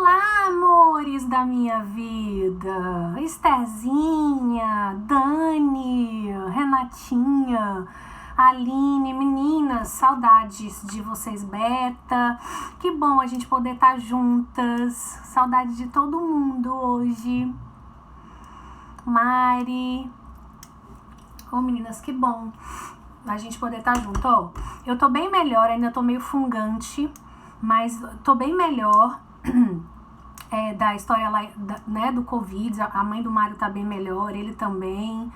Olá, amores da minha vida, Estherzinha, Dani, Renatinha, Aline, meninas, saudades de vocês, Beta, que bom a gente poder estar juntas, saudade de todo mundo hoje, Mari, meninas, que bom a gente poder estar junto, eu tô bem melhor, ainda tô meio fungante, mas tô bem melhor. Da história lá, né, do Covid, a mãe do Mário tá bem melhor, ele também,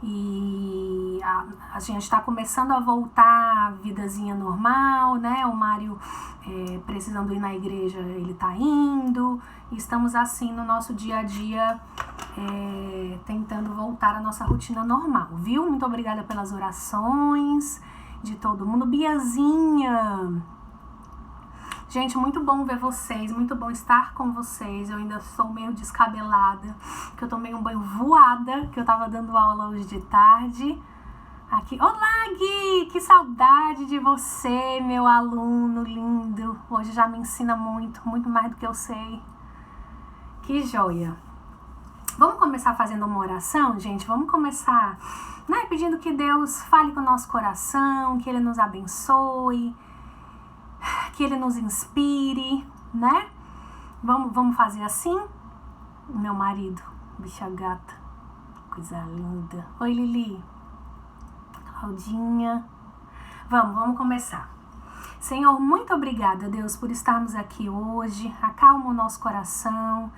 e a gente tá começando a voltar à vidazinha normal, né, o Mário precisando ir na igreja, ele tá indo, e estamos assim no nosso dia a dia, tentando voltar à nossa rotina normal, viu? Muito obrigada pelas orações de todo mundo. Biazinha, gente, muito bom ver vocês, muito bom estar com vocês. Eu ainda sou meio descabelada, que eu tomei um banho voada, que eu tava dando aula hoje de tarde. Aqui, olá Gui, que saudade de você, meu aluno lindo. Hoje já me ensina muito, muito mais do que eu sei. Que joia. Vamos começar fazendo uma oração, gente? Vamos começar, né, pedindo que Deus fale com o nosso coração, que Ele nos abençoe, que Ele nos inspire, né? Vamos fazer assim? Meu marido, bicha gata, coisa linda. Oi, Lili. Claudinha. Vamos começar. Senhor, muito obrigada, Deus, por estarmos aqui hoje. Acalma o nosso coração.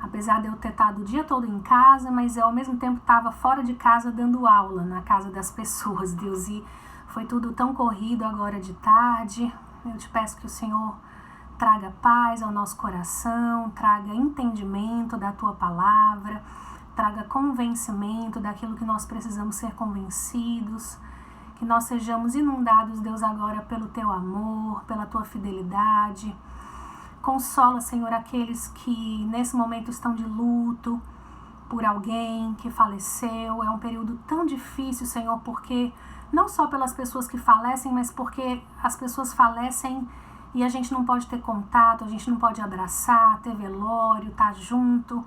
Apesar de eu ter estado o dia todo em casa, mas eu ao mesmo tempo estava fora de casa dando aula na casa das pessoas, Deus. E foi tudo tão corrido agora de tarde. Eu te peço que o Senhor traga paz ao nosso coração, traga entendimento da Tua palavra, traga convencimento daquilo que nós precisamos ser convencidos, que nós sejamos inundados, Deus, agora pelo Teu amor, pela Tua fidelidade. Consola, Senhor, aqueles que nesse momento estão de luto por alguém que faleceu. É um período tão difícil, Senhor, porque não só pelas pessoas que falecem, mas porque as pessoas falecem e a gente não pode ter contato, a gente não pode abraçar, ter velório, estar junto.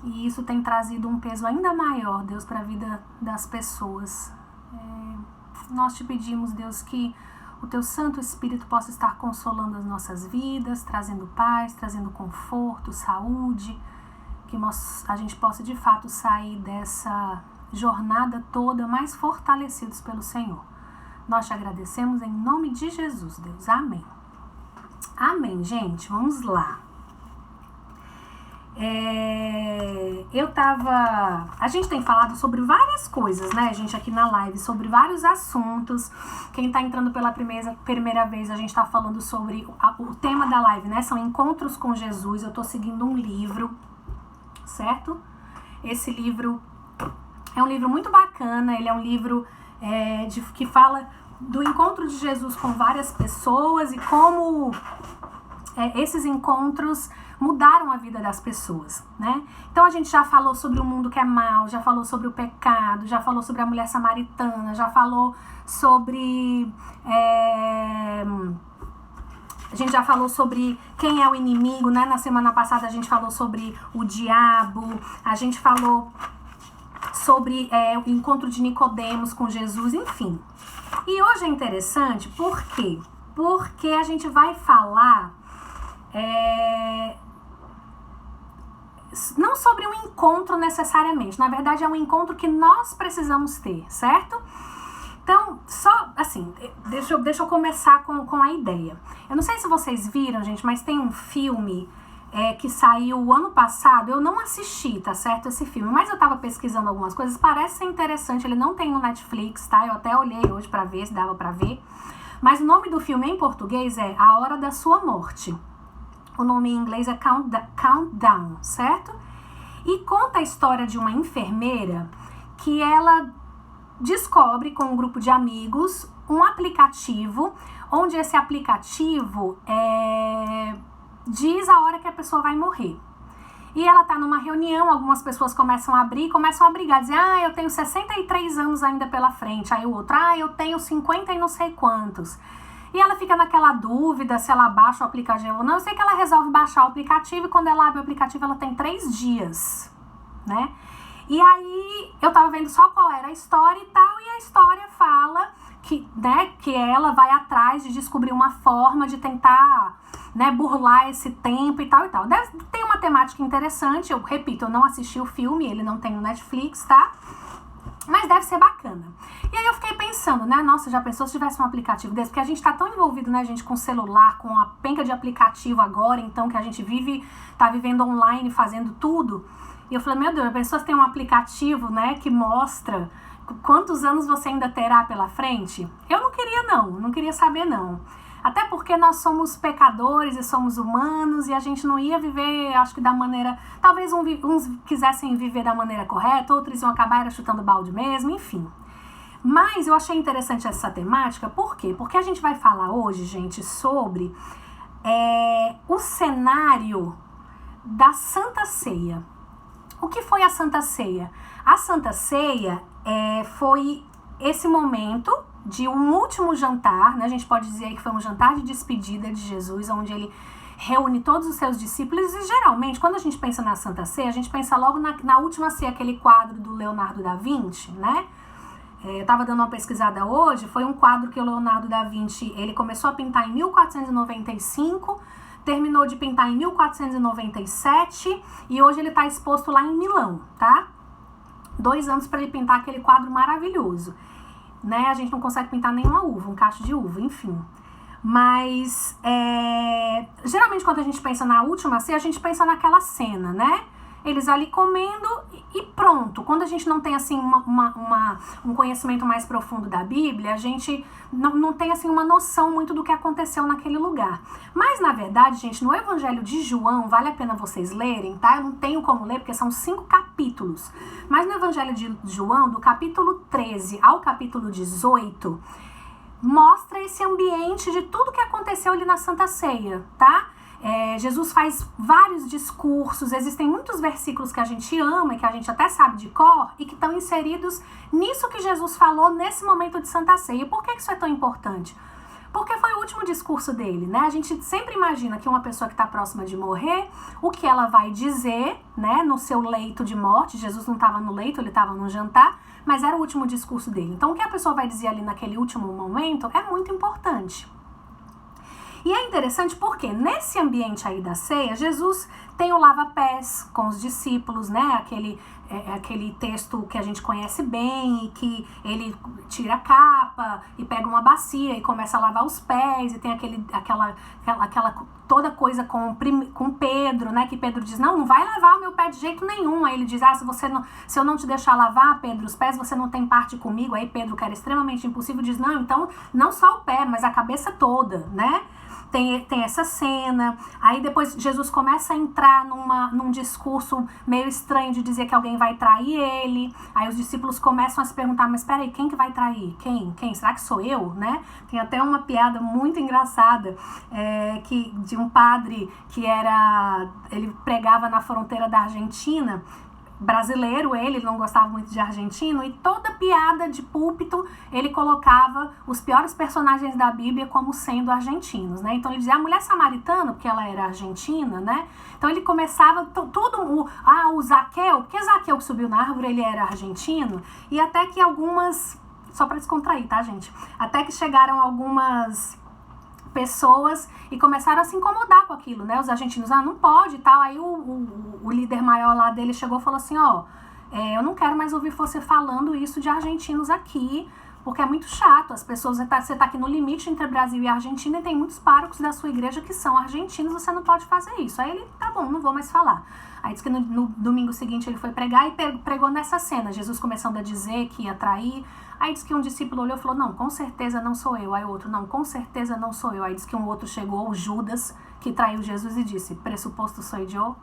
E isso tem trazido um peso ainda maior, Deus, para a vida das pessoas. Nós te pedimos, Deus, que o Teu Santo Espírito possa estar consolando as nossas vidas, trazendo paz, trazendo conforto, saúde, que a gente possa de fato sair dessa jornada toda mais fortalecidos pelo Senhor. Nós te agradecemos em nome de Jesus, Deus. Amém. Amém, gente. Vamos lá. A gente tem falado sobre várias coisas, né, gente, aqui na live, sobre vários assuntos. Quem tá entrando pela primeira vez, a gente tá falando sobre o tema da live, né, são encontros com Jesus. Eu tô seguindo um livro, certo? Esse livro é um livro muito bacana, ele é um livro que fala do encontro de Jesus com várias pessoas e como esses encontros mudaram a vida das pessoas, né? Então a gente já falou sobre o mundo que é mau, já falou sobre o pecado, já falou sobre a mulher samaritana, já falou sobre... A gente já falou sobre quem é o inimigo, né? Na semana passada a gente falou sobre o diabo, a gente falou sobre o encontro de Nicodemos com Jesus, enfim. E hoje é interessante, por quê? Porque a gente vai falar não sobre um encontro necessariamente, na verdade é um encontro que nós precisamos ter, certo? Então, só assim, deixa eu começar com a ideia. Eu não sei se vocês viram, gente, mas tem um filme que saiu o ano passado. Eu não assisti, tá certo, esse filme, mas eu tava pesquisando algumas coisas, parece ser interessante. Ele não tem no Netflix, tá? Eu até olhei hoje pra ver se dava pra ver. Mas o nome do filme em português é A Hora da Sua Morte. O nome em inglês é Countdown, certo? E conta a história de uma enfermeira que ela descobre com um grupo de amigos um aplicativo, onde esse aplicativo diz a hora que a pessoa vai morrer. E ela tá numa reunião, algumas pessoas começam a brigar, dizer, eu tenho 63 anos ainda pela frente. Aí o outro, eu tenho 50 e não sei quantos. E ela fica naquela dúvida se ela baixa o aplicativo ou não. Eu sei que ela resolve baixar o aplicativo e quando ela abre o aplicativo ela tem 3 dias, né? E aí eu tava vendo só qual era a história e tal, e a história fala que, né, que ela vai atrás de descobrir uma forma de tentar, né, burlar esse tempo e tal e tal. Tem uma temática interessante, eu repito, eu não assisti o filme, ele não tem no Netflix, tá? Mas deve ser bacana. E aí eu fiquei pensando, né, nossa, já pensou se tivesse um aplicativo desse? Porque a gente tá tão envolvido, né, gente, com celular, com a penca de aplicativo agora, então, que a gente tá vivendo online, fazendo tudo. E eu falei, meu Deus, a pessoa tem um aplicativo, né, que mostra quantos anos você ainda terá pela frente. Eu não queria saber não. Até porque nós somos pecadores e somos humanos e a gente não ia viver, acho que da maneira... Talvez uns quisessem viver da maneira correta, outros iam acabar chutando balde mesmo, enfim. Mas eu achei interessante essa temática, por quê? Porque a gente vai falar hoje, gente, sobre o cenário da Santa Ceia. O que foi a Santa Ceia? A Santa Ceia foi esse momento de um último jantar, né? A gente pode dizer que foi um jantar de despedida de Jesus, onde ele reúne todos os seus discípulos. E geralmente, quando a gente pensa na Santa Ceia, a gente pensa logo na última ceia, aquele quadro do Leonardo da Vinci, né? Eu estava dando uma pesquisada hoje, foi um quadro que o Leonardo da Vinci, ele começou a pintar em 1495, terminou de pintar em 1497 e hoje ele está exposto lá em Milão, tá? 2 anos para ele pintar aquele quadro maravilhoso, né? A gente não consegue pintar nenhuma uva, um cacho de uva, enfim. Mas, geralmente quando a gente pensa na última ceia, a gente pensa naquela cena, né? Eles ali comendo e pronto. Quando a gente não tem, assim, um conhecimento mais profundo da Bíblia, a gente não tem, assim, uma noção muito do que aconteceu naquele lugar. Mas, na verdade, gente, no Evangelho de João, vale a pena vocês lerem, tá? Eu não tenho como ler, porque são 5 capítulos. Mas no Evangelho de João, do capítulo 13 ao capítulo 18, mostra esse ambiente de tudo que aconteceu ali na Santa Ceia, tá? Jesus faz vários discursos, existem muitos versículos que a gente ama, que a gente até sabe de cor, e que estão inseridos nisso que Jesus falou nesse momento de Santa Ceia. E por que isso é tão importante? Porque foi o último discurso dele, né? A gente sempre imagina que uma pessoa que está próxima de morrer, o que ela vai dizer, né, no seu leito de morte. Jesus não estava no leito, ele estava no jantar, mas era o último discurso dele. Então, o que a pessoa vai dizer ali naquele último momento é muito importante. E é interessante porque nesse ambiente aí da ceia, Jesus tem o lava-pés com os discípulos, né? Aquele texto que a gente conhece bem, que ele tira a capa e pega uma bacia e começa a lavar os pés, e tem aquela toda coisa com Pedro, né? Que Pedro diz, não vai lavar o meu pé de jeito nenhum. Aí ele diz, se eu não te deixar lavar, Pedro, os pés, você não tem parte comigo. Aí Pedro, que era extremamente impulsivo, diz, não, então não só o pé, mas a cabeça toda, né? Tem essa cena, aí depois Jesus começa a entrar num discurso meio estranho de dizer que alguém vai trair ele, aí os discípulos começam a se perguntar, mas peraí, quem que vai trair? Quem? Será que sou eu, né? Tem até uma piada muito engraçada, de um padre que ele pregava na fronteira da Argentina, brasileiro ele não gostava muito de argentino, e toda piada de púlpito ele colocava os piores personagens da Bíblia como sendo argentinos, né? Então ele dizia a mulher samaritana, porque ela era argentina, né? Então ele começava o Zaqueu, porque Zaqueu que subiu na árvore, ele era argentino, e até que algumas, só para descontrair, tá, gente? Até que chegaram algumas pessoas e começaram a se incomodar com aquilo, né? Os argentinos, não pode e tal. Aí o líder maior lá dele chegou e falou assim, eu não quero mais ouvir você falando isso de argentinos aqui, porque é muito chato. As pessoas, você tá aqui no limite entre Brasil e Argentina e tem muitos párocos da sua igreja que são argentinos, você não pode fazer isso. Aí ele, tá bom, não vou mais falar. Aí diz que no domingo seguinte ele foi pregar e pregou nessa cena, Jesus começando a dizer que ia trair. Aí diz que um discípulo olhou e falou, não, com certeza não sou eu. Aí o outro, não, com certeza não sou eu. Aí diz que um outro chegou, o Judas, que traiu Jesus e disse, pressuposto sou eu,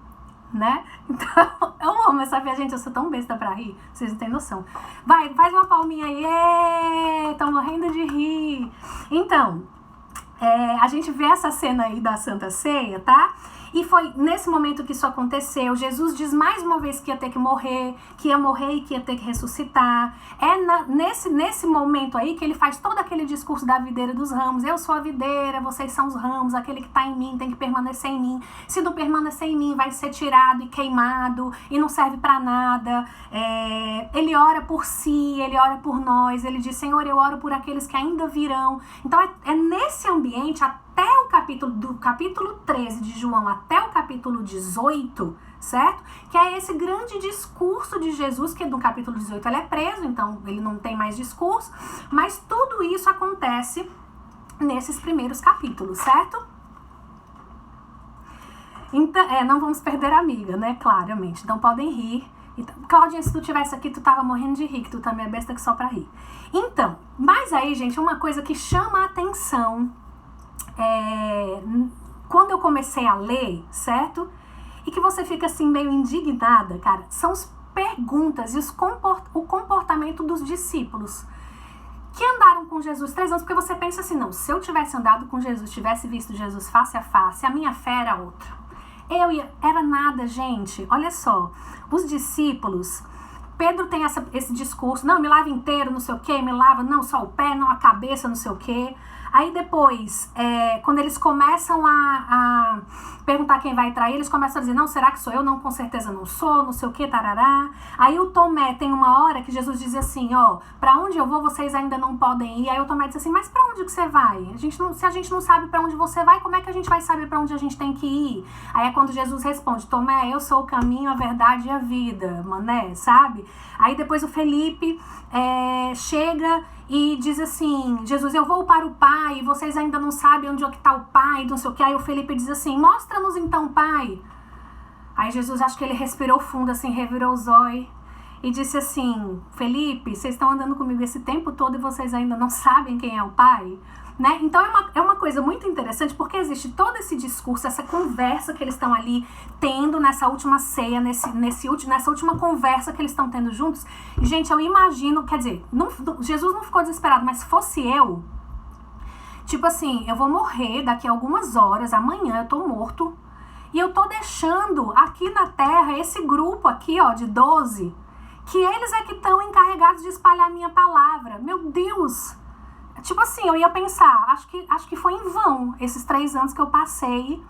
né? Então, eu amo essa via, gente, eu sou tão besta pra rir, vocês não têm noção. Vai, faz uma palminha aí, estão morrendo de rir. Então, a gente vê essa cena aí da Santa Ceia, tá? E foi nesse momento que isso aconteceu. Jesus diz mais uma vez que ia ter que morrer, que ia morrer e que ia ter que ressuscitar. Nesse momento aí que ele faz todo aquele discurso da videira dos ramos. Eu sou a videira, vocês são os ramos, aquele que está em mim tem que permanecer em mim. Se não permanecer em mim, vai ser tirado e queimado e não serve para nada. Ele ora por si, ele ora por nós. Ele diz, Senhor, eu oro por aqueles que ainda virão. Então é nesse ambiente, até do capítulo 13 de João até o capítulo 18, certo? Que é esse grande discurso de Jesus, que no capítulo 18 ele é preso, então ele não tem mais discurso, mas tudo isso acontece nesses primeiros capítulos, certo? Então, não vamos perder a amiga, né? Claramente. Então podem rir. Então, Claudinha, se tu tivesse aqui, tu tava morrendo de rir, que tu também é besta que só pra rir. Então, mas aí, gente, uma coisa que chama a atenção quando eu comecei a ler, certo? E que você fica assim meio indignada, cara, são as perguntas e o comportamento dos discípulos que andaram com Jesus 3 anos, porque você pensa assim, não, se eu tivesse andado com Jesus, tivesse visto Jesus face a face, a minha fé era outra. Era nada, gente. Olha só, os discípulos, Pedro tem esse discurso, não, me lava inteiro, não sei o quê, me lava, não, só o pé, não a cabeça, não sei o quê. Aí depois, quando eles começam a perguntar quem vai trair, eles começam a dizer, não, será que sou eu? Não, com certeza não sou, não sei o que, tarará. Aí o Tomé tem uma hora que Jesus diz assim, pra onde eu vou, vocês ainda não podem ir. Aí o Tomé diz assim, mas pra onde que você vai? Se a gente não sabe pra onde você vai, como é que a gente vai saber pra onde a gente tem que ir? Aí é quando Jesus responde, Tomé, eu sou o caminho, a verdade e a vida, mané, sabe? Aí depois o Felipe chega e diz assim, Jesus, eu vou para o Pai, vocês ainda não sabem onde é que está o Pai, não sei o que. Aí o Felipe diz assim, mostra-nos então o Pai. Aí Jesus, acho que ele respirou fundo, assim, revirou os olhos e disse assim, Felipe, vocês estão andando comigo esse tempo todo e vocês ainda não sabem quem é o Pai? Né? Então é uma coisa muito interessante, porque existe todo esse discurso, essa conversa que eles estão ali tendo nessa última ceia, nessa última conversa que eles estão tendo juntos. E, gente, eu imagino, quer dizer, Jesus não ficou desesperado, mas se fosse eu, tipo assim, eu vou morrer daqui a algumas horas, amanhã eu tô morto, e eu tô deixando aqui na terra esse grupo aqui, de 12, que eles é que estão encarregados de espalhar a minha palavra. Meu Deus! Tipo assim, eu ia pensar, acho que foi em vão esses 3 anos que eu passei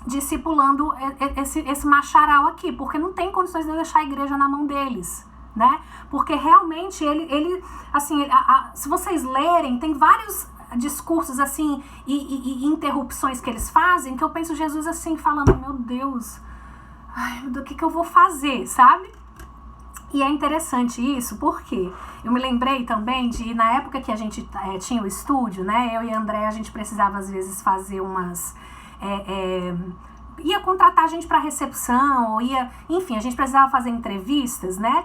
discipulando esse macharal aqui, porque não tem condições de eu deixar a igreja na mão deles, né? Porque realmente ele assim, se vocês lerem, tem vários discursos assim e interrupções que eles fazem, que eu penso Jesus assim, falando, meu Deus, do que eu vou fazer, sabe? E é interessante isso, porque eu me lembrei também de, na época que a gente tinha o estúdio, né, eu e a André, a gente precisava às vezes fazer ia contratar gente para recepção, ou enfim, a gente precisava fazer entrevistas, né,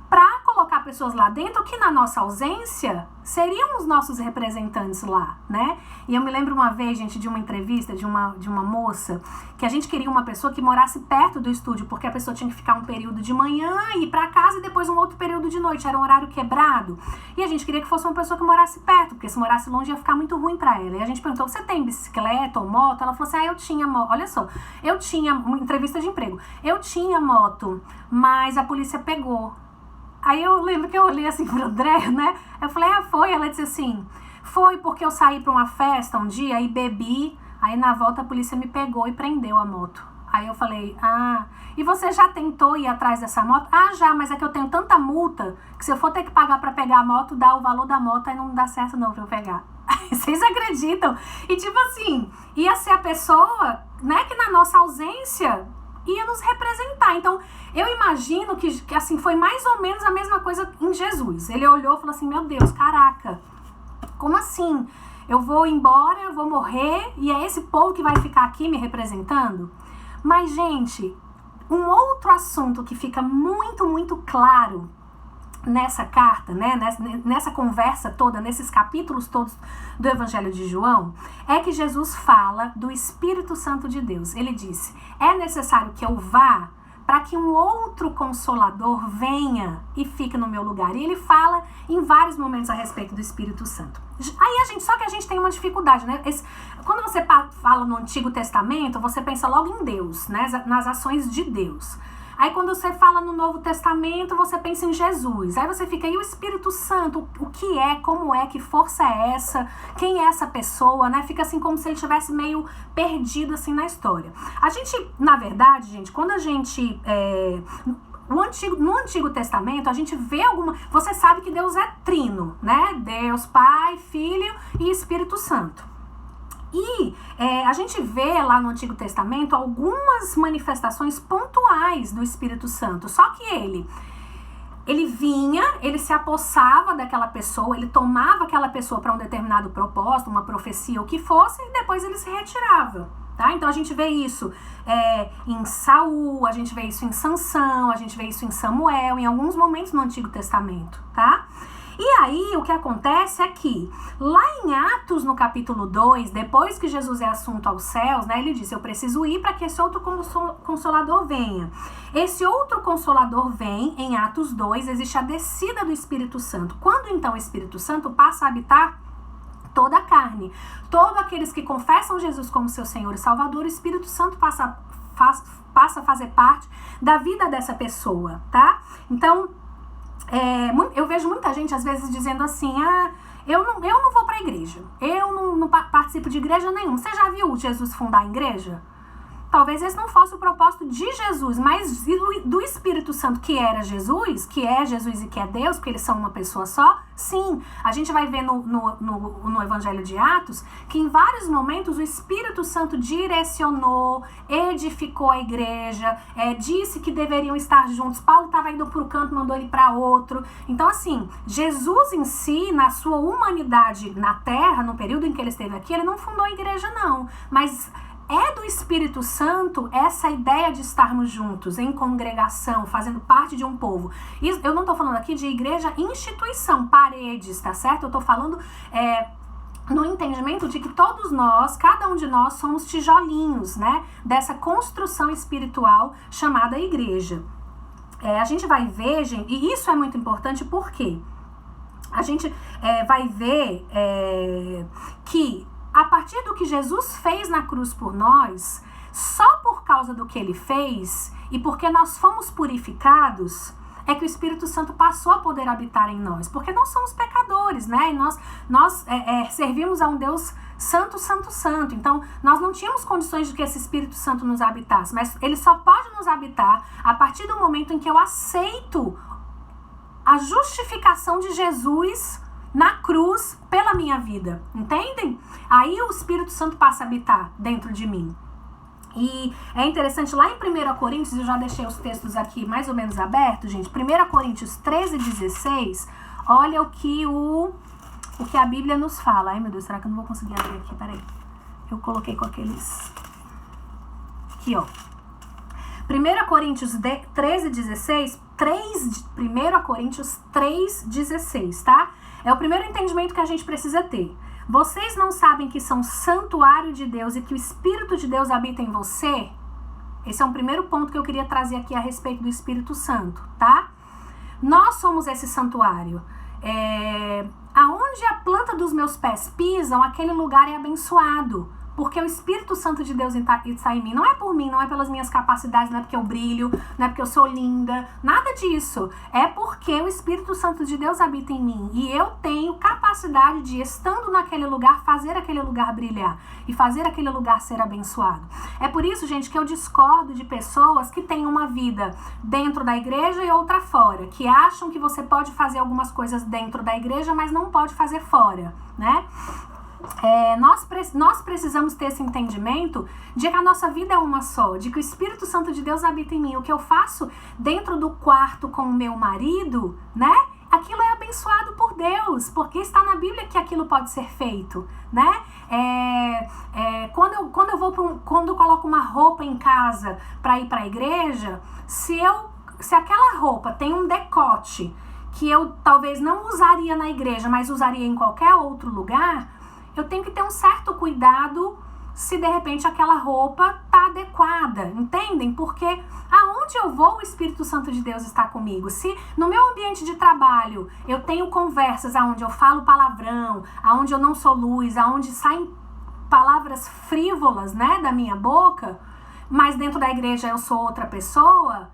para colocar pessoas lá dentro que na nossa ausência seriam os nossos representantes lá, né? E eu me lembro uma vez, gente, de uma entrevista de uma moça, que a gente queria uma pessoa que morasse perto do estúdio, porque a pessoa tinha que ficar um período de manhã, ir para casa e depois um outro período de noite, era um horário quebrado. E a gente queria que fosse uma pessoa que morasse perto, porque se morasse longe ia ficar muito ruim para ela. E a gente perguntou, você tem bicicleta ou moto? Ela falou assim, eu tinha moto, olha só, eu tinha uma entrevista de emprego, eu tinha moto, mas a polícia pegou. Aí eu lembro que eu olhei assim pro André, né? Eu falei, foi? Ela disse assim, foi porque eu saí pra uma festa um dia e bebi, aí na volta a polícia me pegou e prendeu a moto. Aí eu falei, e você já tentou ir atrás dessa moto? Já, mas é que eu tenho tanta multa que se eu for ter que pagar pra pegar a moto, dá o valor da moto, aí não dá certo não pra eu pegar. Vocês acreditam? E tipo assim, ia ser a pessoa, né, que na nossa ausência ia nos representar. Então, eu imagino que assim, foi mais ou menos a mesma coisa em Jesus. Ele olhou e falou assim, meu Deus, caraca, como assim? Eu vou embora, eu vou morrer e é esse povo que vai ficar aqui me representando? Mas, gente, um outro assunto que fica muito, muito claro nessa carta, né, nessa conversa toda, nesses capítulos todos do Evangelho de João, é que Jesus fala do Espírito Santo de Deus. Ele disse, é necessário que eu vá para que um outro Consolador venha e fique no meu lugar. E ele fala em vários momentos a respeito do Espírito Santo. Aí só que a gente tem uma dificuldade, né? Quando você fala no Antigo Testamento, você pensa logo em Deus, né? Nas ações de Deus. Aí quando você fala no Novo Testamento, você pensa em Jesus. Aí você fica, e o Espírito Santo? O que é? Como é? Que força é essa? Quem é essa pessoa? Né? Fica assim como se ele estivesse meio perdido assim na história. A gente, na verdade, gente, quando a gente... No Antigo Testamento, a gente vê Você sabe que Deus é trino, né? Deus, Pai, Filho e Espírito Santo. E a gente vê lá no Antigo Testamento algumas manifestações pontuais do Espírito Santo. Só que ele vinha, ele se apossava daquela pessoa, ele tomava aquela pessoa para um determinado propósito, uma profecia, o que fosse, e depois ele se retirava. Tá? Então a gente vê isso em Saul, a gente vê isso em Sansão, a gente vê isso em Samuel, em alguns momentos no Antigo Testamento, tá? E aí o que acontece é que lá em Atos, no capítulo 2, depois que Jesus é assunto aos céus, né, ele diz, eu preciso ir para que esse outro Consolador venha. Esse outro Consolador vem, em Atos 2, existe a descida do Espírito Santo. Quando então o Espírito Santo passa a habitar toda a carne, todos aqueles que confessam Jesus como seu Senhor e Salvador, o Espírito Santo passa a fazer parte da vida dessa pessoa, tá? Então, eu vejo muita gente às vezes dizendo assim, eu não vou pra igreja, eu não participo de igreja nenhuma. Você já viu Jesus fundar a igreja? Talvez esse não fosse o propósito de Jesus, mas do Espírito Santo, que era Jesus, que é Jesus e que é Deus, porque eles são uma pessoa só. Sim, a gente vai ver no Evangelho de Atos que em vários momentos o Espírito Santo direcionou, edificou a igreja, disse que deveriam estar juntos. Paulo estava indo para o canto, mandou ele para outro. Então assim, Jesus em si, na sua humanidade na terra, no período em que ele esteve aqui, ele não fundou a igreja não, mas é do Espírito Santo essa ideia de estarmos juntos, em congregação, fazendo parte de um povo. Eu não estou falando aqui de igreja instituição, paredes, tá certo? Eu estou falando no entendimento de que todos nós, cada um de nós, somos tijolinhos, né? Dessa construção espiritual chamada igreja. A gente vai ver, gente, e isso é muito importante porque a gente vai ver que a partir do que Jesus fez na cruz por nós, só por causa do que ele fez e porque nós fomos purificados, é que o Espírito Santo passou a poder habitar em nós. Porque nós somos pecadores, né? E nós servimos a um Deus santo, santo, santo. Então, nós não tínhamos condições de que esse Espírito Santo nos habitasse, mas ele só pode nos habitar a partir do momento em que eu aceito a justificação de Jesus na cruz pela minha vida, entendem? Aí o Espírito Santo passa a habitar dentro de mim. E é interessante, lá em 1 Coríntios, eu já deixei os textos aqui mais ou menos abertos, gente. 1 Coríntios 13:16, olha o que a Bíblia nos fala. Ai, meu Deus, será que eu não vou conseguir abrir aqui? Peraí. Eu coloquei com aqueles... Aqui, ó. 1 Coríntios 13:16, 1 Coríntios 3:16, tá? É o primeiro entendimento que a gente precisa ter. Vocês não sabem que são santuário de Deus e que o Espírito de Deus habita em você? Esse é um primeiro ponto que eu queria trazer aqui a respeito do Espírito Santo, tá? Nós somos esse santuário. Aonde a planta dos meus pés pisam, aquele lugar é abençoado. Porque o Espírito Santo de Deus está em mim. Não é por mim, não é pelas minhas capacidades, não é porque eu brilho, não é porque eu sou linda, nada disso. É porque o Espírito Santo de Deus habita em mim. E eu tenho capacidade de, estando naquele lugar, fazer aquele lugar brilhar. E fazer aquele lugar ser abençoado. É por isso, gente, que eu discordo de pessoas que têm uma vida dentro da igreja e outra fora. Que acham que você pode fazer algumas coisas dentro da igreja, mas não pode fazer fora, né? Nós precisamos ter esse entendimento de que a nossa vida é uma só, de que o Espírito Santo de Deus habita em mim. O que eu faço dentro do quarto com o meu marido, né? Aquilo é abençoado por Deus, porque está na Bíblia que aquilo pode ser feito, né? Quando eu coloco uma roupa em casa para ir para a igreja, se aquela roupa tem um decote que eu talvez não usaria na igreja, mas usaria em qualquer outro lugar, eu tenho que ter um certo cuidado se de repente aquela roupa tá adequada, entendem? Porque aonde aonde eu vou, o Espírito Santo de Deus está comigo. Se no meu ambiente de trabalho eu tenho conversas aonde eu falo palavrão, aonde eu não sou luz, aonde saem palavras frívolas, né, da minha boca, mas dentro da igreja eu sou outra pessoa,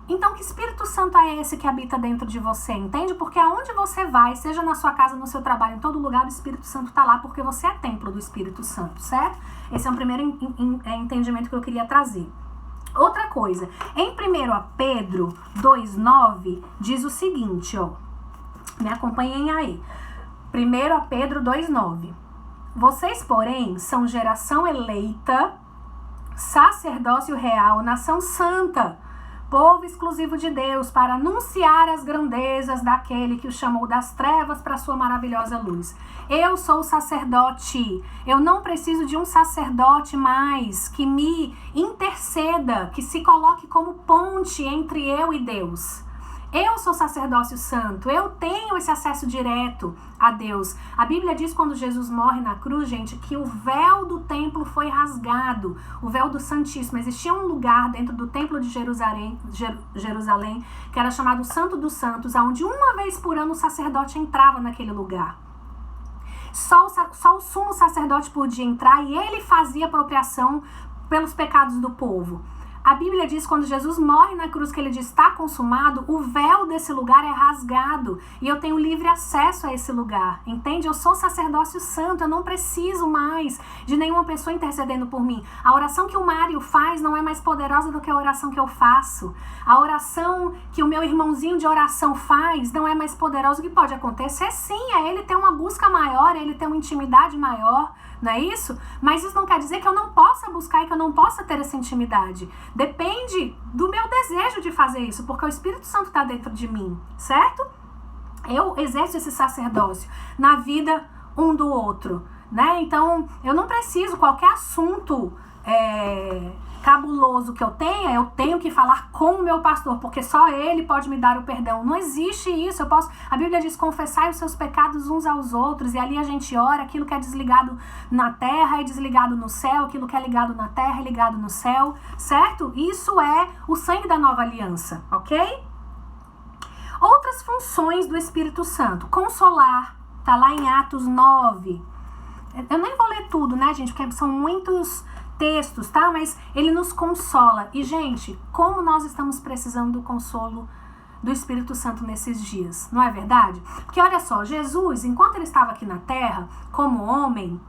então que Espírito Santo é esse que habita dentro de você, entende? Porque aonde você vai, seja na sua casa, no seu trabalho, em todo lugar, o Espírito Santo está lá, porque você é templo do Espírito Santo, certo? Esse é o primeiro entendimento que eu queria trazer. Outra coisa, em 1 Pedro 2,9, diz o seguinte, ó, me acompanhem aí. 1 Pedro 2,9. Vocês, porém, são geração eleita, sacerdócio real, nação santa, povo exclusivo de Deus, para anunciar as grandezas daquele que o chamou das trevas para a sua maravilhosa luz. Eu sou sacerdote, eu não preciso de um sacerdote mais que me interceda, que se coloque como ponte entre eu e Deus. Eu sou sacerdócio santo, eu tenho esse acesso direto a Deus. A Bíblia diz, quando Jesus morre na cruz, gente, que o véu do templo foi rasgado, o véu do Santíssimo. Existia um lugar dentro do templo de Jerusalém, que era chamado Santo dos Santos, onde uma vez por ano o sacerdote entrava naquele lugar. Só o sumo sacerdote podia entrar e ele fazia apropriação pelos pecados do povo. A Bíblia diz, quando Jesus morre na cruz, que ele diz, está consumado, o véu desse lugar é rasgado e eu tenho livre acesso a esse lugar, entende? Eu sou sacerdócio santo, eu não preciso mais de nenhuma pessoa intercedendo por mim. A oração que o Mário faz não é mais poderosa do que a oração que eu faço. A oração que o meu irmãozinho de oração faz não é mais poderosa. O que pode acontecer, sim, é ele ter uma busca maior, ele ter uma intimidade maior, não é isso? Mas isso não quer dizer que eu não possa buscar e que eu não possa ter essa intimidade. Depende do meu desejo de fazer isso, porque o Espírito Santo está dentro de mim, certo? Eu exerço esse sacerdócio na vida um do outro, né? Então, eu não preciso, qualquer assunto cabuloso que eu tenho que falar com o meu pastor, porque só ele pode me dar o perdão. Não existe isso. A Bíblia diz, confessai os seus pecados uns aos outros, e ali a gente ora, aquilo que é desligado na terra é desligado no céu, aquilo que é ligado na terra é ligado no céu, certo? Isso é o sangue da nova aliança, ok? Outras funções do Espírito Santo. Consolar, tá lá em Atos 9. Eu nem vou ler tudo, né, gente, porque são muitos textos, tá? Mas ele nos consola. E, gente, como nós estamos precisando do consolo do Espírito Santo nesses dias, não é verdade? Porque, olha só, Jesus, enquanto ele estava aqui na Terra, como homem,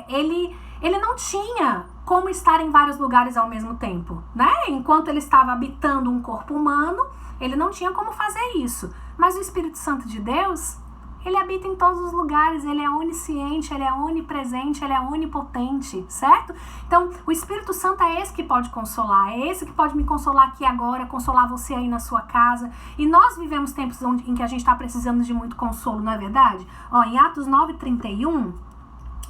ele não tinha como estar em vários lugares ao mesmo tempo, né? Enquanto ele estava habitando um corpo humano, ele não tinha como fazer isso. Mas o Espírito Santo de Deus, ele habita em todos os lugares, ele é onisciente, ele é onipresente, ele é onipotente, certo? Então, o Espírito Santo é esse que pode consolar, é esse que pode me consolar aqui agora, consolar você aí na sua casa. E nós vivemos tempos em que a gente está precisando de muito consolo, não é verdade? Ó, em Atos 9:31,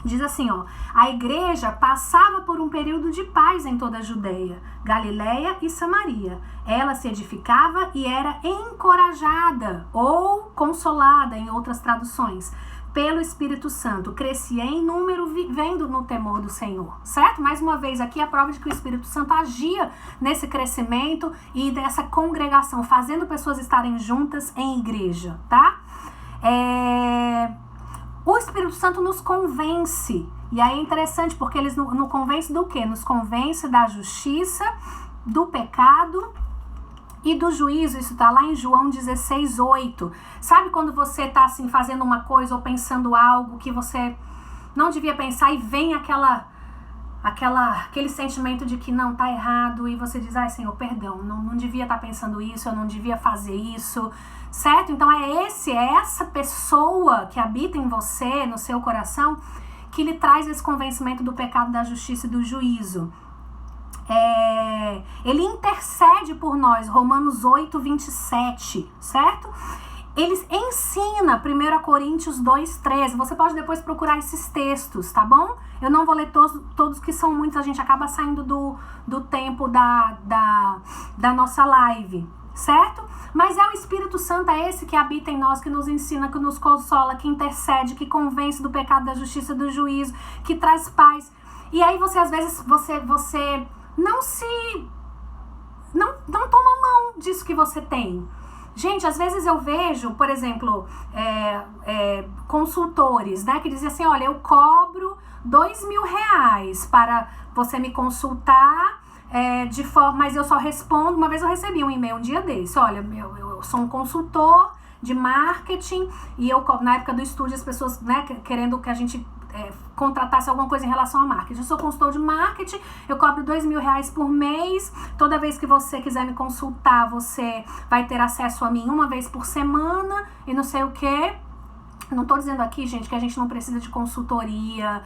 diz assim, ó, a igreja passava por um período de paz em toda a Judeia, Galileia e Samaria. Ela se edificava e era encorajada ou consolada, em outras traduções, pelo Espírito Santo. Crescia em número, vivendo no temor do Senhor, certo? Mais uma vez aqui a prova de que o Espírito Santo agia nesse crescimento e dessa congregação, fazendo pessoas estarem juntas em igreja, tá? O Espírito Santo nos convence, e aí é interessante porque ele nos convence do quê? Nos convence da justiça, do pecado e do juízo. Isso está lá em João 16:8. Sabe quando você está assim fazendo uma coisa ou pensando algo que você não devia pensar e vem aquele sentimento de que não, tá errado, e você diz, ai Senhor, perdão, não devia estar pensando isso, eu não devia fazer isso, certo? Então é essa pessoa que habita em você, no seu coração, que lhe traz esse convencimento do pecado, da justiça e do juízo. Ele intercede por nós, Romanos 8:27, certo? Ele ensina 1 Coríntios 2:13. Você pode depois procurar esses textos, tá bom? Eu não vou ler todos que são muitos, a gente acaba saindo do tempo da nossa live, certo? Mas é o Espírito Santo, é esse que habita em nós, que nos ensina, que nos consola, que intercede, que convence do pecado, da justiça, do juízo, que traz paz. E aí você, às vezes, você não disso que você tem? Gente, às vezes eu vejo, por exemplo, consultores, né, que dizem assim, olha, eu cobro R$2.000 para você me consultar, de forma, mas eu só respondo. Uma vez eu recebi um e-mail um dia desse, olha, eu sou um consultor de marketing e eu, na época do estúdio, as pessoas, né, querendo que a gente contratasse alguma coisa em relação a marketing. Eu sou consultor de marketing, eu cobro R$2.000 por mês. Toda vez que você quiser me consultar, você vai ter acesso a mim uma vez por semana e não sei o quê. Não tô dizendo aqui, gente, que a gente não precisa de consultoria.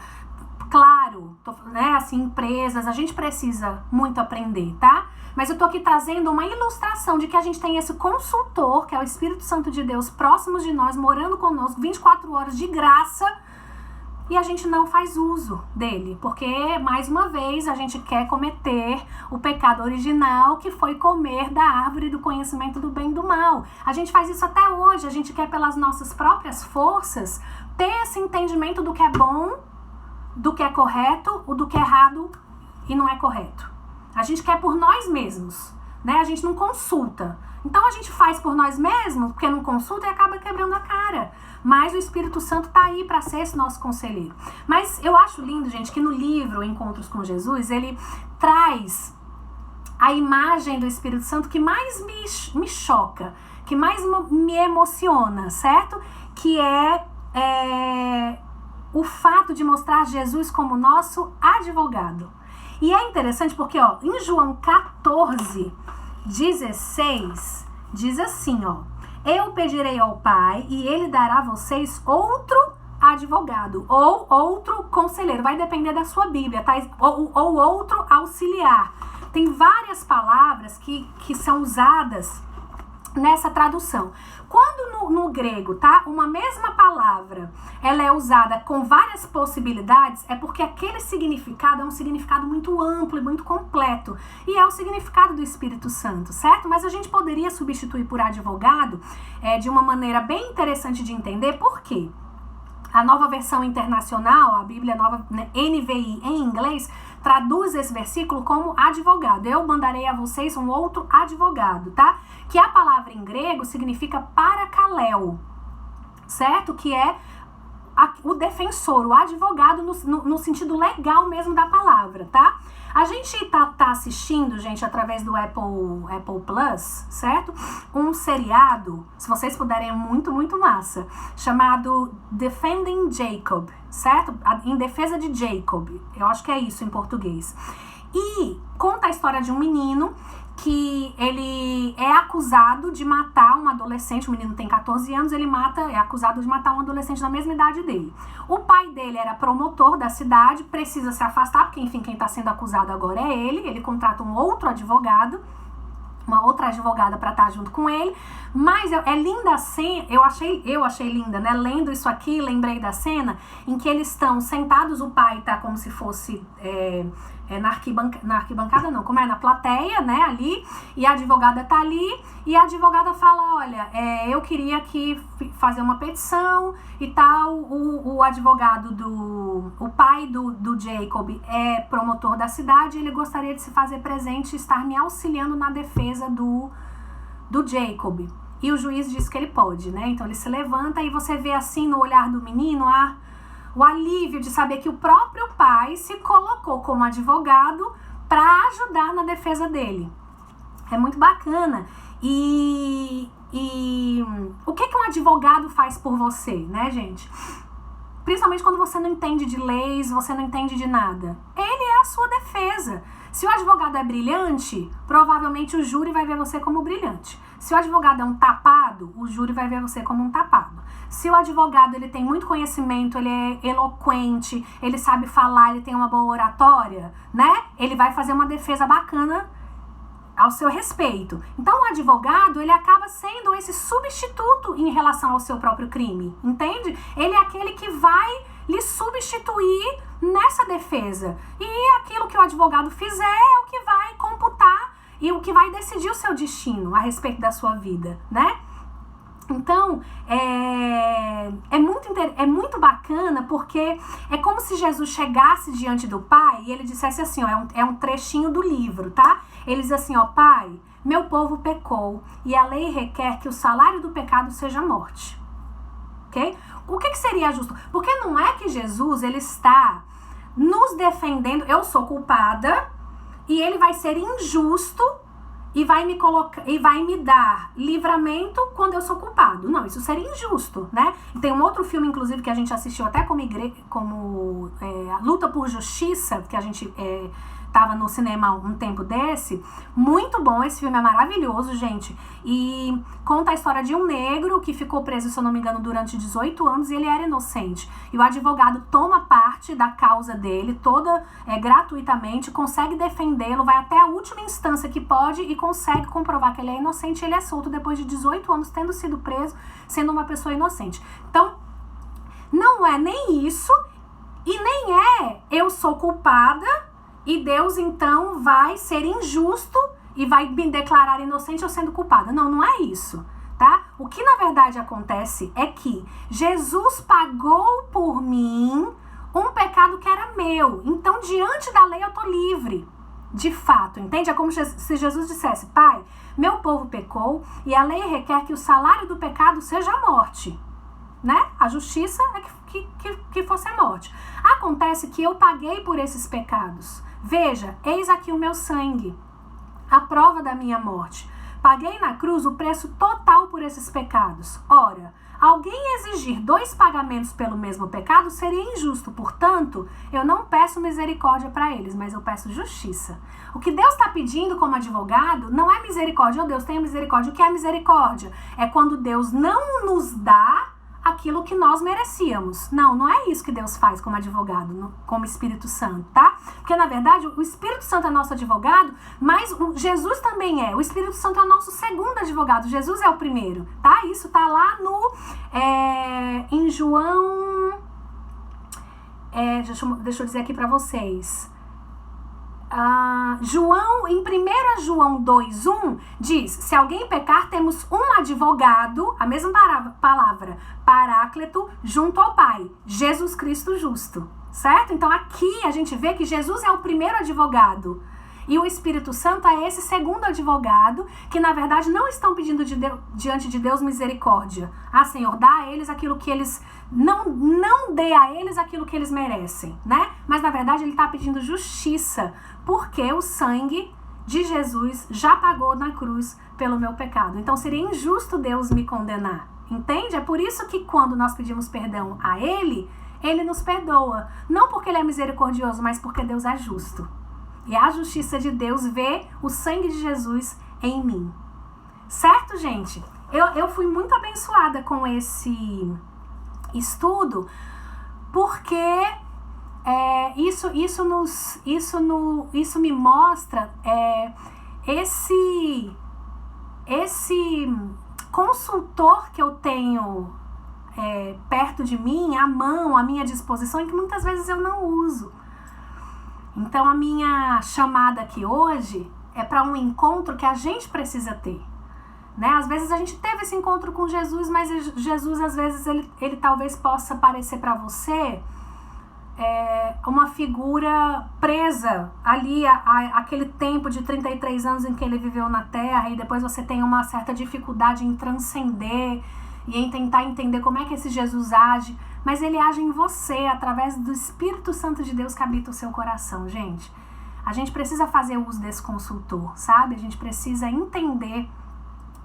Claro, né, assim, empresas, a gente precisa muito aprender, tá? Mas eu tô aqui trazendo uma ilustração de que a gente tem esse consultor, que é o Espírito Santo de Deus, próximo de nós, morando conosco 24 horas de graça, e a gente não faz uso dele, porque, mais uma vez, a gente quer cometer o pecado original, que foi comer da árvore do conhecimento do bem e do mal. A gente faz isso até hoje, a gente quer, pelas nossas próprias forças, ter esse entendimento do que é bom, do que é correto, ou do que é errado e não é correto. A gente quer por nós mesmos, né? A gente não consulta. Então a gente faz por nós mesmos, porque não consulta e acaba quebrando a cara. Mas o Espírito Santo tá aí para ser esse nosso conselheiro. Mas eu acho lindo, gente, que no livro Encontros com Jesus, ele traz a imagem do Espírito Santo que mais me choca, que mais me emociona, certo? Que é o fato de mostrar Jesus como nosso advogado. E é interessante porque, ó, em João 14:16, diz assim, ó: eu pedirei ao Pai e ele dará a vocês outro advogado, ou outro conselheiro, vai depender da sua Bíblia, tá? Ou outro auxiliar. Tem várias palavras que são usadas nessa tradução. Quando no grego, tá, uma mesma palavra, ela é usada com várias possibilidades, é porque aquele significado é um significado muito amplo e muito completo, e é o significado do Espírito Santo, certo? Mas a gente poderia substituir por advogado de uma maneira bem interessante de entender. Por quê? A Nova Versão Internacional, a Bíblia Nova, né, NVI em inglês, traduz esse versículo como advogado. Eu mandarei a vocês um outro advogado, tá? Que a palavra em grego significa parakaleo, certo? Que é o defensor, o advogado no sentido legal mesmo da palavra, tá? A gente tá assistindo, gente, através do Apple Plus, certo? Um seriado, se vocês puderem, é muito, muito massa, chamado Defending Jacob, certo? Em defesa de Jacob, eu acho que é isso em português. E conta a história de um menino que ele é acusado de matar um adolescente. O menino tem 14 anos, é acusado de matar um adolescente da mesma idade dele. O pai dele era promotor da cidade, precisa se afastar, porque, enfim, quem está sendo acusado agora é ele contrata um outro advogado, uma outra advogada para estar junto com ele. Mas é linda a cena, eu achei linda, né? Lendo isso aqui, lembrei da cena em que eles estão sentados, o pai tá como se fosse na arquibancada não, como na plateia, né, ali, e a advogada tá ali, e a advogada fala, olha, eu queria fazer uma petição e tal. O advogado o pai do Jacob é promotor da cidade, ele gostaria de se fazer presente e estar me auxiliando na defesa do Jacob. E o juiz diz que ele pode, né? Então ele se levanta e você vê assim no olhar do menino o alívio de saber que o próprio pai se colocou como advogado para ajudar na defesa dele. É muito bacana. E o que um advogado faz por você, né, gente? Principalmente quando você não entende de leis, você não entende de nada. Ele é a sua defesa. Se o advogado é brilhante, provavelmente o júri vai ver você como brilhante. Se o advogado é um tapado, o júri vai ver você como um tapado. Se o advogado ele tem muito conhecimento, ele é eloquente, ele sabe falar, ele tem uma boa oratória, né? Ele vai fazer uma defesa bacana ao seu respeito. Então o advogado, ele acaba sendo esse substituto em relação ao seu próprio crime, entende? Ele é aquele que vai lhe substituir nessa defesa. E aquilo que o advogado fizer é o que vai computar e o que vai decidir o seu destino a respeito da sua vida, né? Então, é muito bacana, porque é como se Jesus chegasse diante do Pai e ele dissesse assim, ó, é um trechinho do livro, tá? Ele diz assim, ó, Pai, meu povo pecou e a lei requer que o salário do pecado seja a morte. Ok? O que seria justo? Porque não é que Jesus, ele está nos defendendo, eu sou culpada e ele vai ser injusto e vai me dar livramento quando eu sou culpado. Não, isso seria injusto, né? E tem um outro filme, inclusive, que a gente assistiu até como Luta por Justiça, que a gente tava no cinema um tempo desse. Muito bom, esse filme é maravilhoso, gente. E conta a história de um negro que ficou preso, se eu não me engano, durante 18 anos e ele era inocente. E o advogado toma parte da causa dele, toda gratuitamente, consegue defendê-lo, vai até a última instância que pode e consegue comprovar que ele é inocente e ele é solto depois de 18 anos tendo sido preso, sendo uma pessoa inocente. Então, não é nem isso e nem é eu sou culpada e Deus, então, vai ser injusto e vai me declarar inocente eu sendo culpada. Não, não é isso, tá? O que, na verdade, acontece é que Jesus pagou por mim um pecado que era meu. Então, diante da lei, eu tô livre, de fato, entende? É como se Jesus dissesse, Pai, meu povo pecou e a lei requer que o salário do pecado seja a morte, né? A justiça é que fosse a morte. Acontece que eu paguei por esses pecados. Veja, eis aqui o meu sangue, a prova da minha morte. Paguei na cruz o preço total por esses pecados. Ora, alguém exigir 2 pagamentos pelo mesmo pecado seria injusto. Portanto, eu não peço misericórdia para eles, mas eu peço justiça. O que Deus está pedindo como advogado não é misericórdia. Oh, Deus, tenha misericórdia. O que é misericórdia? É quando Deus não nos dá aquilo que nós merecíamos. Não, não é isso que Deus faz como advogado, como Espírito Santo, tá? Porque, na verdade, o Espírito Santo é nosso advogado, mas Jesus também é. O Espírito Santo é o nosso segundo advogado. Jesus é o primeiro, tá? Isso tá lá em João... deixa eu dizer aqui pra vocês. Em 1 João 2:1 diz, se alguém pecar, temos um advogado, a mesma palavra, paráclito, junto ao Pai, Jesus Cristo justo, certo? Então aqui a gente vê que Jesus é o primeiro advogado e o Espírito Santo é esse segundo advogado que na verdade não estão pedindo diante de Deus misericórdia. Senhor, dá a eles aquilo que eles... Não dê a eles aquilo que eles merecem, né? Mas na verdade ele está pedindo justiça, porque o sangue de Jesus já pagou na cruz pelo meu pecado. Então seria injusto Deus me condenar, entende? É por isso que quando nós pedimos perdão a Ele, Ele nos perdoa. Não porque Ele é misericordioso, mas porque Deus é justo. E a justiça de Deus vê o sangue de Jesus em mim. Certo, gente? Eu fui muito abençoada com esse estudo, porque isso me mostra esse consultor que eu tenho perto de mim, à mão, à minha disposição, e que muitas vezes eu não uso. Então a minha chamada aqui hoje é para um encontro que a gente precisa ter. Né? Às vezes a gente teve esse encontro com Jesus, mas Jesus às vezes ele talvez possa parecer para você uma figura presa ali aquele tempo de 33 anos em que ele viveu na Terra, e depois você tem uma certa dificuldade em transcender e em tentar entender como é que esse Jesus age, mas ele age em você através do Espírito Santo de Deus que habita o seu coração, gente. A gente precisa fazer uso desse consultor, sabe? A gente precisa entender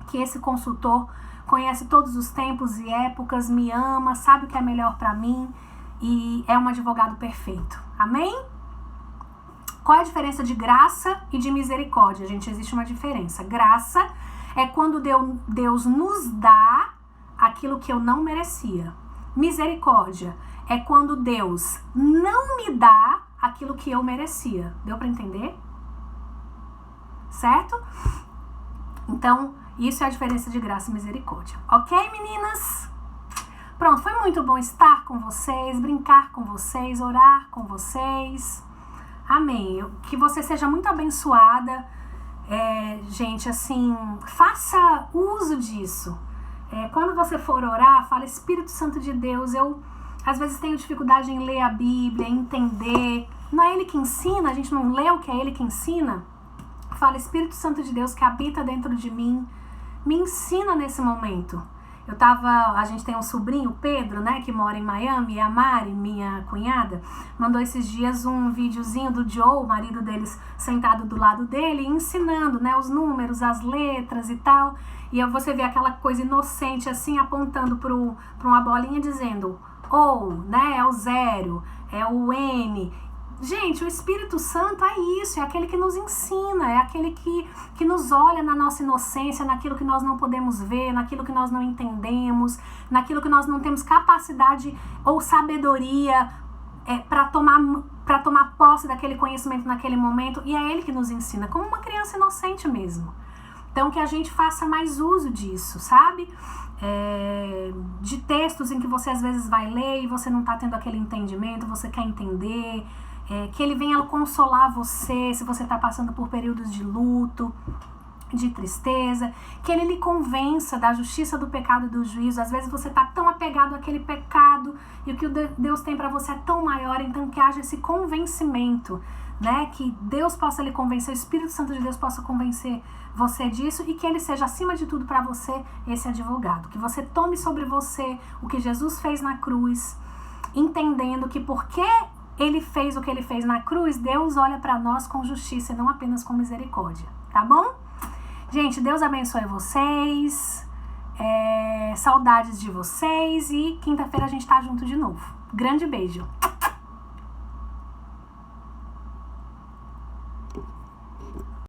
que esse consultor conhece todos os tempos e épocas, me ama, sabe o que é melhor para mim e é um advogado perfeito. Amém? Qual é a diferença de graça e de misericórdia? Gente, existe uma diferença. Graça é quando Deus nos dá aquilo que eu não merecia. Misericórdia é quando Deus não me dá aquilo que eu merecia. Deu para entender? Certo? Então, isso é a diferença de graça e misericórdia. Ok, meninas? Pronto, foi muito bom estar com vocês, brincar com vocês, orar com vocês. Amém. Que você seja muito abençoada. Gente, assim, faça uso disso. Quando você for orar, fala: Espírito Santo de Deus, eu às vezes tenho dificuldade em ler a Bíblia, em entender. Não é Ele que ensina? A gente não lê o que é Ele que ensina? Fala: Espírito Santo de Deus que habita dentro de mim, me ensina nesse momento. A gente tem um sobrinho, o Pedro, né, que mora em Miami, e a Mari, minha cunhada, mandou esses dias um videozinho do Joe, o marido deles, sentado do lado dele, ensinando, né, os números, as letras e tal. E aí você vê aquela coisa inocente assim, apontando para uma bolinha dizendo O, né, é o 0, é o N. Gente, o Espírito Santo é isso, é aquele que nos ensina, é aquele que nos olha na nossa inocência, naquilo que nós não podemos ver, naquilo que nós não entendemos, naquilo que nós não temos capacidade ou sabedoria para tomar posse daquele conhecimento naquele momento, e é Ele que nos ensina, como uma criança inocente mesmo. Então, que a gente faça mais uso disso, sabe? De textos em que você às vezes vai ler e você não está tendo aquele entendimento, você quer entender, que Ele venha consolar você se você está passando por períodos de luto, de tristeza, que Ele lhe convença da justiça, do pecado e do juízo. Às vezes você está tão apegado àquele pecado e o que Deus tem para você é tão maior, então que haja esse convencimento, né? Que Deus possa lhe convencer, o Espírito Santo de Deus possa convencer você disso e que Ele seja acima de tudo para você esse advogado, que você tome sobre você o que Jesus fez na cruz, entendendo que porque Ele fez o que Ele fez na cruz, Deus olha para nós com justiça e não apenas com misericórdia, tá bom? Gente, Deus abençoe vocês, saudades de vocês, e quinta-feira a gente tá junto de novo. Grande beijo!